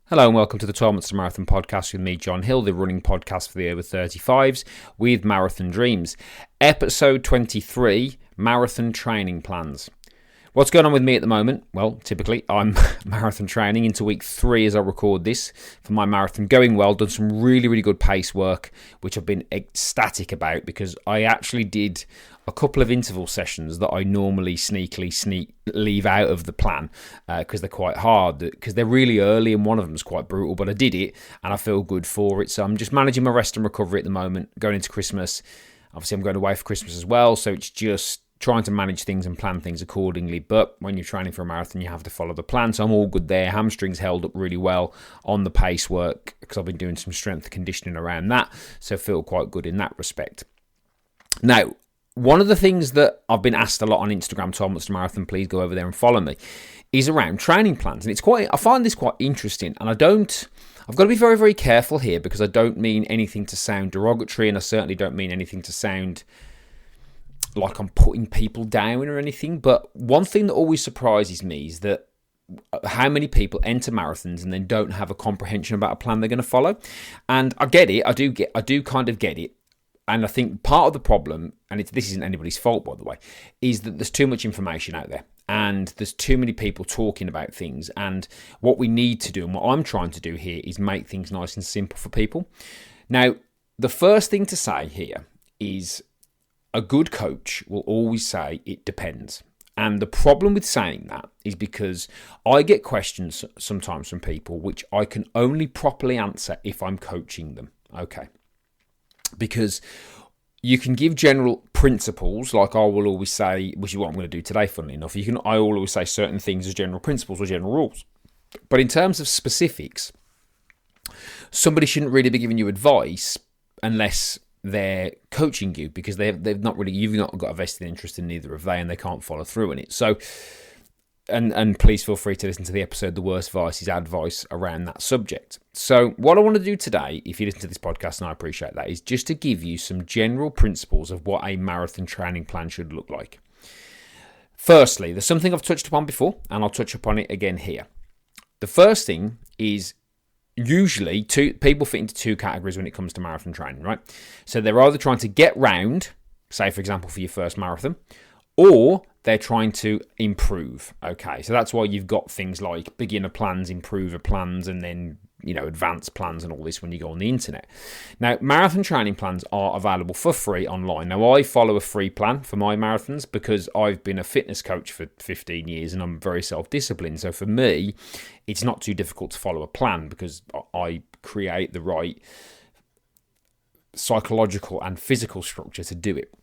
Hello and welcome to the 12 Months to Marathon podcast with me, John Hill, the running podcast for the over 35s with Marathon Dreams. Episode 23, Marathon Training Plans. What's going on with me at the moment? Well, typically I'm marathon training into week 3 as I record this for my marathon. Going well, done some really good pace work, which I've been ecstatic about because I actually did a couple of interval sessions that I normally sneakily leave out of the plan because they're quite hard, because they're really early and one of them is quite brutal, but I did it and I feel good for it. So I'm just managing my rest and recovery at the moment, going into Christmas. Obviously I'm going away for Christmas as well, so it's just trying to manage things and plan things accordingly. But when you're training for a marathon, you have to follow the plan. So I'm all good there. Hamstrings held up really well on the pace work because I've been doing some strength conditioning around that. So I feel quite good in that respect. Now, one of the things that I've been asked a lot on Instagram, 12 Months to Marathon, please go over there and follow me, is around training plans. And I find this quite interesting. And I've got to be very careful here because I don't mean anything to sound derogatory, and I certainly don't mean anything to sound like I'm putting people down or anything. But one thing that always surprises me is that how many people enter marathons and then don't have a comprehension about a plan they're going to follow. And I get it. I do kind of get it. And I think part of the problem, and this isn't anybody's fault, by the way, is that there's too much information out there and there's too many people talking about things. And what we need to do, and what I'm trying to do here, is make things nice and simple for people. Now, the first thing to say here is a good coach will always say it depends. And the problem with saying that is because I get questions sometimes from people which I can only properly answer if I'm coaching them. Okay. Because you can give general principles, like I will always say, which is what I'm going to do today, funnily enough. I will always say certain things as general principles or general rules. But in terms of specifics, somebody shouldn't really be giving you advice unless they're coaching you, because you've not got a vested interest in neither of they, and they can't follow through in it. So, and please feel free to listen to the episode, The Worst Vice is Advice, around that subject. So what I want to do today, if you listen to this podcast, and I appreciate that, is just to give you some general principles of what a marathon training plan should look like. Firstly, there's something I've touched upon before, and I'll touch upon it again here. The first thing is, usually people fit into 2 categories when it comes to marathon training, right? So they're either trying to get round, say for example for your first marathon, or they're trying to improve. Okay, so that's why you've got things like beginner plans, improver plans, and then advanced plans and all this when you go on the internet. Now, marathon training plans are available for free online. Now, I follow a free plan for my marathons because I've been a fitness coach for 15 years and I'm very self-disciplined. So for me, it's not too difficult to follow a plan because I create the right psychological and physical structure to do it.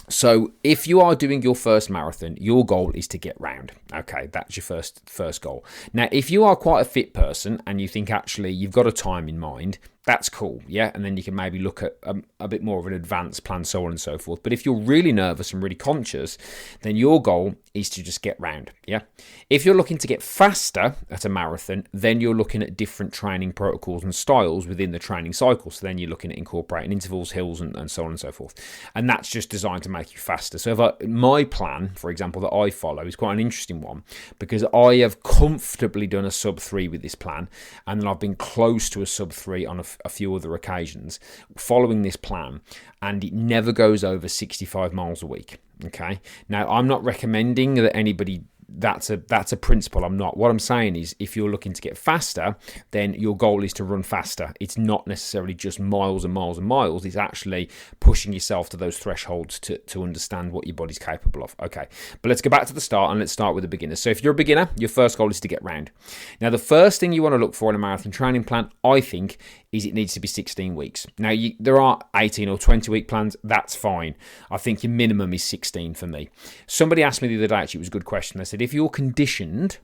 So if you are doing your first marathon, your goal is to get round. Okay, that's your first goal. Now, if you are quite a fit person and you think actually you've got a time in mind, that's cool, yeah? And then you can maybe look at a bit more of an advanced plan, so on and so forth. But if you're really nervous and really conscious, then your goal is to just get round, yeah? If you're looking to get faster at a marathon, then you're looking at different training protocols and styles within the training cycle. So then you're looking at incorporating intervals, hills, and so on and so forth. And that's just designed to make you faster. So my plan, for example, that I follow is quite an interesting one because I have comfortably done a sub 3 with this plan, and then I've been close to a sub 3 on a few other occasions following this plan, and it never goes over 65 miles a week. Okay, now I'm not recommending that anybody that's a principle. I'm not. What I'm saying is, if you're looking to get faster, then your goal is to run faster. It's not necessarily just miles and miles and miles. It's actually pushing yourself to those thresholds to understand what your body's capable of. Okay, but let's go back to the start and let's start with the beginner. So if you're a beginner, your first goal is to get round. Now, the first thing you want to look for in a marathon training plan, I think, is it needs to be 16 weeks. Now, there are 18 or 20 week plans. That's fine. I think your minimum is 16 for me. Somebody asked me the other day, actually, it was a good question. They said, if you're conditioned,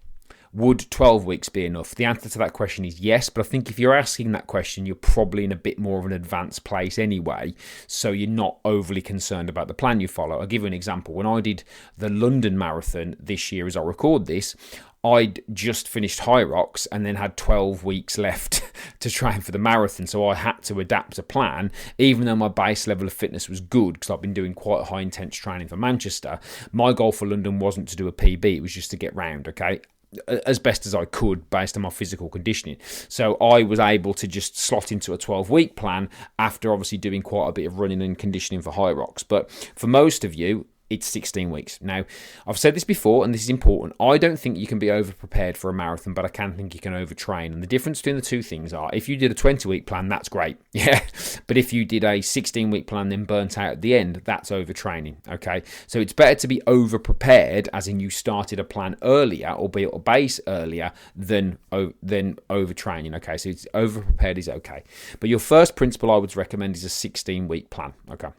would 12 weeks be enough? The answer to that question is yes, but I think if you're asking that question, you're probably in a bit more of an advanced place anyway, so you're not overly concerned about the plan you follow. I'll give you an example. When I did the London Marathon this year, as I record this, I'd just finished Hyrox and then had 12 weeks left to train for the marathon. So I had to adapt a plan, even though my base level of fitness was good because I've been doing quite high intense training for Manchester. My goal for London wasn't to do a PB, it was just to get round, okay? as best as I could based on my physical conditioning. So I was able to just slot into a 12-week plan after obviously doing quite a bit of running and conditioning for Hyrox. But for most of you, it's 16 weeks. Now, I've said this before, and this is important. I don't think you can be over-prepared for a marathon, but I can think you can overtrain. And the difference between the two things are, if you did a 20-week plan, that's great. Yeah. But if you did a 16-week plan, then burnt out at the end, that's overtraining. Okay. So it's better to be over-prepared, as in you started a plan earlier or built a base earlier than overtraining. Okay. So it's over-prepared is okay. But your first principle I would recommend is a 16-week plan. Okay.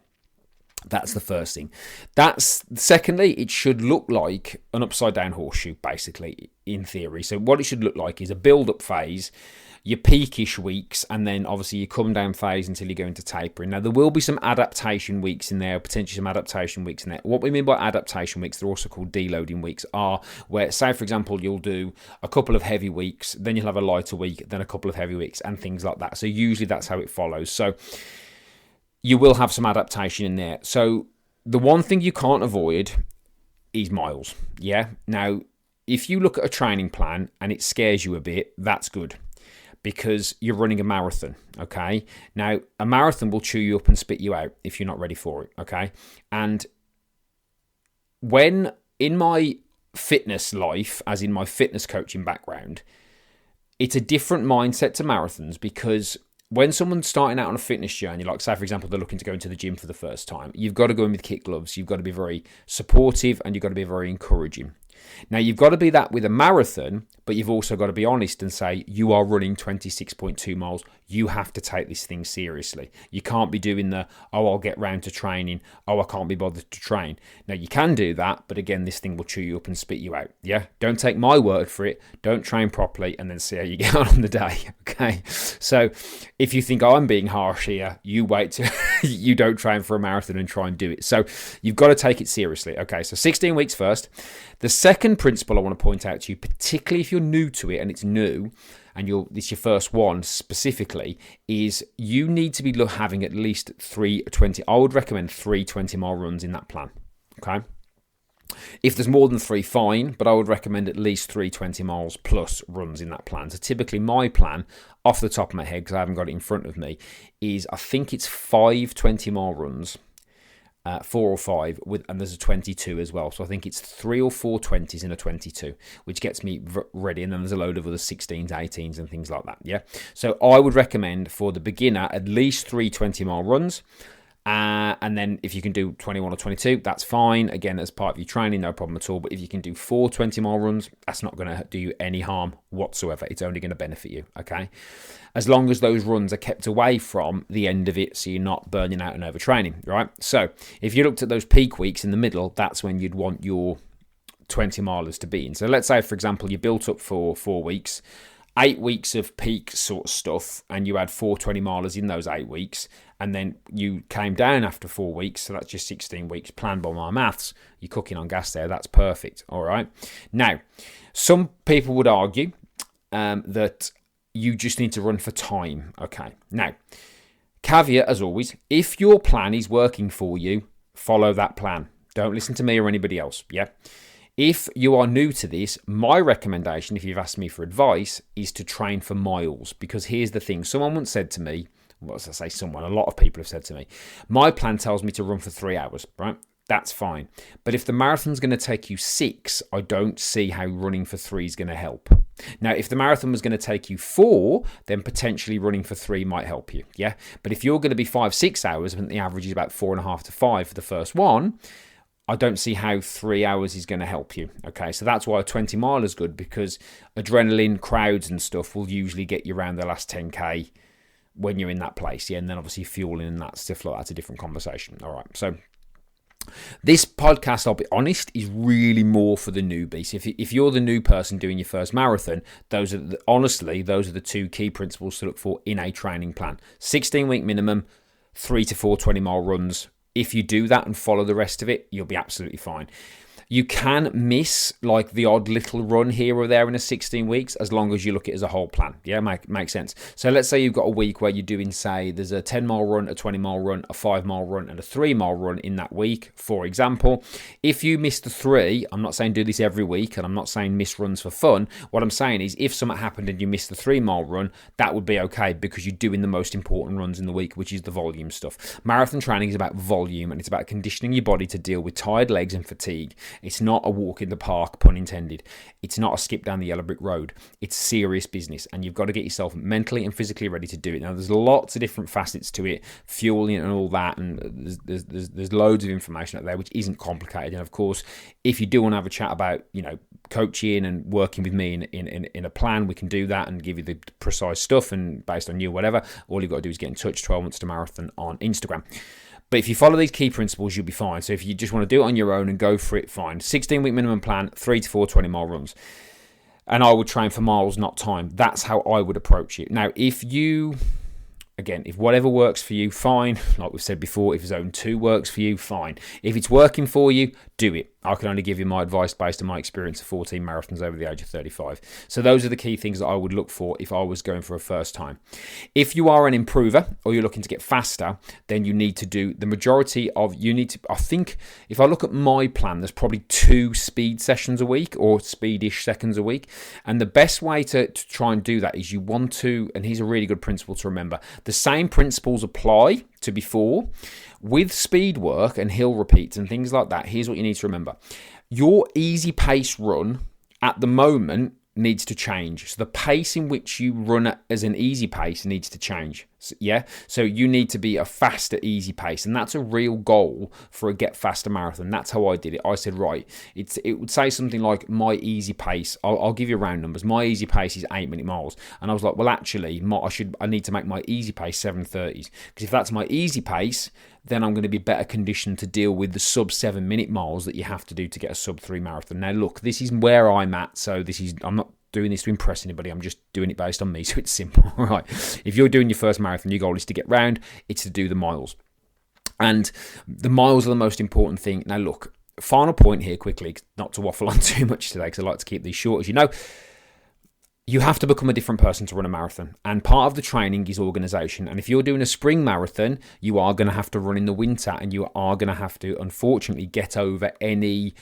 That's the first thing. Secondly, it should look like an upside down horseshoe, basically, in theory. So what it should look like is a build-up phase, your peakish weeks, and then obviously your come down phase until you go into tapering. Now, there will be some adaptation weeks in there, potentially some adaptation weeks in there. What we mean by adaptation weeks, they're also called deloading weeks, are where, say, for example, you'll do a couple of heavy weeks, then you'll have a lighter week, then a couple of heavy weeks, and things like that. So usually that's how it follows. So you will have some adaptation in there. So the one thing you can't avoid is miles. Yeah. Now, if you look at a training plan and it scares you a bit, that's good, because you're running a marathon. Okay. Now, a marathon will chew you up and spit you out if you're not ready for it. Okay. And when in my fitness life, as in my fitness coaching background, it's a different mindset to marathons, because when someone's starting out on a fitness journey, like say, for example, they're looking to go into the gym for the first time, you've got to go in with kit gloves. You've got to be very supportive and you've got to be very encouraging. Now, you've got to be that with a marathon, but you've also got to be honest and say, you are running 26.2 miles. You have to take this thing seriously. You can't be doing the, oh, I'll get round to training. Oh, I can't be bothered to train. Now, you can do that, but again, this thing will chew you up and spit you out. Yeah? Don't take my word for it. Don't train properly and then see how you get on the day. Okay? So if you think, oh, I'm being harsh here, you wait till you don't train for a marathon and try and do it. So you've got to take it seriously. Okay? So 16 weeks first. The second principle I want to point out to you, particularly if you're new to it and it's new, and it's your first one specifically, is you need to be having at least 3:20. I would recommend 3 20-mile runs in that plan. Okay. If there's more than 3, fine, but I would recommend at least 3 20 miles plus runs in that plan. So typically my plan, off the top of my head, because I haven't got it in front of me, is I think it's 5 20-mile runs. 4 or 5, and there's a 22 as well. So I think it's 3 or 4 20s in a 22, which gets me ready. And then there's a load of other 16s, 18s, and things like that. Yeah. So I would recommend for the beginner at least 3 20-mile runs. And then if you can do 21 or 22, that's fine. Again, as part of your training, no problem at all. But if you can do 4 20-mile runs, that's not going to do you any harm whatsoever. It's only going to benefit you. Okay. As long as those runs are kept away from the end of it, so you're not burning out and overtraining, right? So if you looked at those peak weeks in the middle, that's when you'd want your 20-milers to be in. So let's say, for example, you built up for 4 weeks, 8 weeks of peak sort of stuff, and you had 4 20-milers in those 8 weeks, and then you came down after 4 weeks, so that's just 16 weeks planned by my maths. You're cooking on gas there. That's perfect. All right. Now, some people would argue that you just need to run for time. Okay. Now, caveat as always, if your plan is working for you, follow that plan. Don't listen to me or anybody else. Yeah. If you are new to this, my recommendation, if you've asked me for advice, is to train for miles. Because here's the thing. Someone once said to me, well, as I say someone, a lot of people have said to me, my plan tells me to run for 3 hours, right? That's fine. But if the marathon's going to take you 6, I don't see how running for 3 is going to help. Now, if the marathon was going to take you 4, then potentially running for 3 might help you. Yeah. But if you're going to be 5-6 hours, and the average is about 4.5 to 5 for the first one, I don't see how 3 hours is going to help you. Okay. So that's why a 20-mile is good, because adrenaline, crowds and stuff will usually get you around the last 10K when you're in that place. Yeah. And then obviously fueling and that stuff like that's a different conversation. All right. So this podcast, I'll be honest, is really more for the newbie. So if you're the new person doing your first marathon, those are the 2 key principles to look for in a training plan. 16-week minimum, 3 to 4 20-mile runs. If you do that and follow the rest of it, you'll be absolutely fine. You can miss like the odd little run here or there in a 16 weeks as long as you look at it as a whole plan. Yeah, makes sense. So let's say you've got a week where you're doing, say, there's a 10-mile run, a 20-mile run, a 5-mile run, and a 3-mile run in that week, for example. If you miss the 3, I'm not saying do this every week, and I'm not saying miss runs for fun. What I'm saying is if something happened and you missed the 3-mile run, that would be okay because you're doing the most important runs in the week, which is the volume stuff. Marathon training is about volume, and it's about conditioning your body to deal with tired legs and fatigue. It's not a walk in the park, pun intended. It's not a skip down the yellow brick road. It's serious business, and you've got to get yourself mentally and physically ready to do it. Now, there's lots of different facets to it, fueling and all that, and there's loads of information out there which isn't complicated. And of course, if you do want to have a chat about, coaching and working with me in a plan, we can do that and give you the precise stuff and based on you, whatever. All you've got to do is get in touch, 12 Months to Marathon on Instagram. But if you follow these key principles, you'll be fine. So if you just want to do it on your own and go for it, fine. 16-week minimum plan, 3 to 4 20-mile runs. And I would train for miles, not time. That's how I would approach it. Now, if whatever works for you, fine. Like we've said before, if Zone 2 works for you, fine. If it's working for you, do it. I can only give you my advice based on my experience of 14 marathons over the age of 35. So those are the key things that I would look for if I was going for a first time. If you are an improver or you're looking to get faster, then you need to do the majority of, I think if I look at my plan, there's probably 2 speed sessions a week or speedish seconds a week. And the best way to try and do that is you want to, and here's a really good principle to remember, the same principles apply to before. With speed work and hill repeats and things like that, here's what you need to remember. Your easy pace run at the moment needs to change. So the pace in which you run as an easy pace needs to change. So you need to be a faster easy pace, and that's a real goal for a Get Faster Marathon. That's how I did it. I said, right, it would say something like my easy pace. I'll give you round numbers. My easy pace is 8-minute miles, and I was like, well, actually, I need to make my easy pace 7:30s, because if that's my easy pace, then I'm going to be better conditioned to deal with the sub 7-minute miles that you have to do to get a sub 3 marathon. Now, look, this is where I'm at, so I'm not doing this to impress anybody. I'm just doing it based on me, so it's simple. Right? If you're doing your first marathon, your goal is to get round, it's to do the miles. And the miles are the most important thing. Now, look, final point here quickly, not to waffle on too much today, because I like to keep these short, as you know. You have to become a different person to run a marathon. And part of the training is organisation. And if you're doing a spring marathon, you are going to have to run in the winter, and you are going to have to, unfortunately, get over any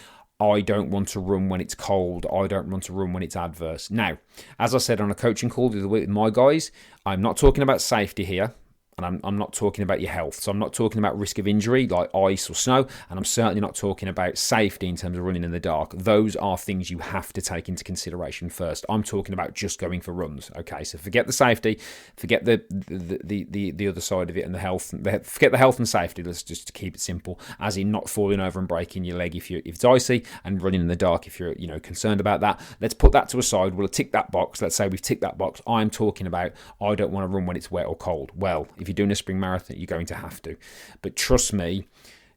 I don't want to run when it's cold, I don't want to run when it's adverse. Now, as I said on a coaching call the other week with my guys, I'm not talking about safety here. And I'm not talking about your health. So I'm not talking about risk of injury like ice or snow. And I'm certainly not talking about safety in terms of running in the dark. Those are things you have to take into consideration first. I'm talking about just going for runs. Okay, so forget the safety, forget the other side of it and the health. Forget the health and safety. Let's just keep it simple, as in not falling over and breaking your leg if it's icy, and running in the dark if you're concerned about that. Let's put that to a side. We'll tick that box. Let's say we've ticked that box. I'm talking about I don't want to run when it's wet or cold. Well, if you're doing a spring marathon, you're going to have to. But trust me,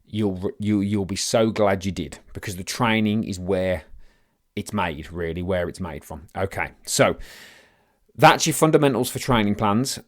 you'll be so glad you did, because the training is where it's made, really, where it's made from. Okay, so that's your fundamentals for training plans.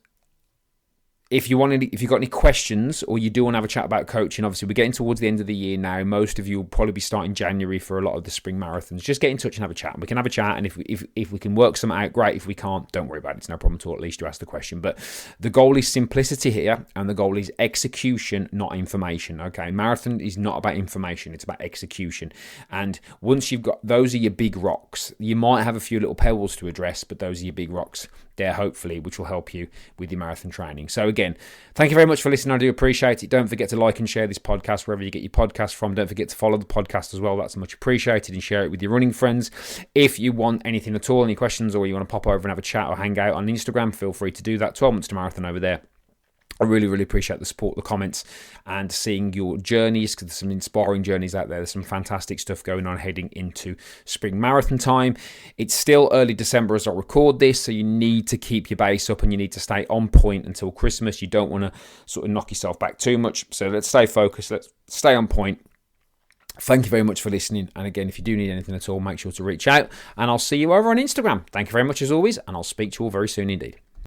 If you've got any questions, or you do want to have a chat about coaching, obviously we're getting towards the end of the year now. Most of you will probably be starting January for a lot of the spring marathons. Just get in touch and have a chat. We can have a chat, and if we can work something out, great. If we can't, don't worry about it. It's no problem at all. At least you asked the question. But the goal is simplicity here, and the goal is execution, not information. Okay, marathon is not about information; it's about execution. And once you've got, those are your big rocks. You might have a few little pebbles to address, but those are your big rocks there, hopefully, which will help you with your marathon training. So again, thank you very much for listening. I do appreciate it. Don't forget to like and share this podcast wherever you get your podcast from. Don't forget to follow the podcast as well. That's much appreciated, and share it with your running friends. If you want anything at all, any questions, or you want to pop over and have a chat or hang out on Instagram, feel free to do that. 12 Months to Marathon over there. I really, really appreciate the support, the comments, and seeing your journeys, because there's some inspiring journeys out there. There's some fantastic stuff going on heading into spring marathon time. It's still early December as I record this, so you need to keep your base up and you need to stay on point until Christmas. You don't want to sort of knock yourself back too much. So let's stay focused. Let's stay on point. Thank you very much for listening. And again, if you do need anything at all, make sure to reach out, and I'll see you over on Instagram. Thank you very much as always, and I'll speak to you all very soon indeed.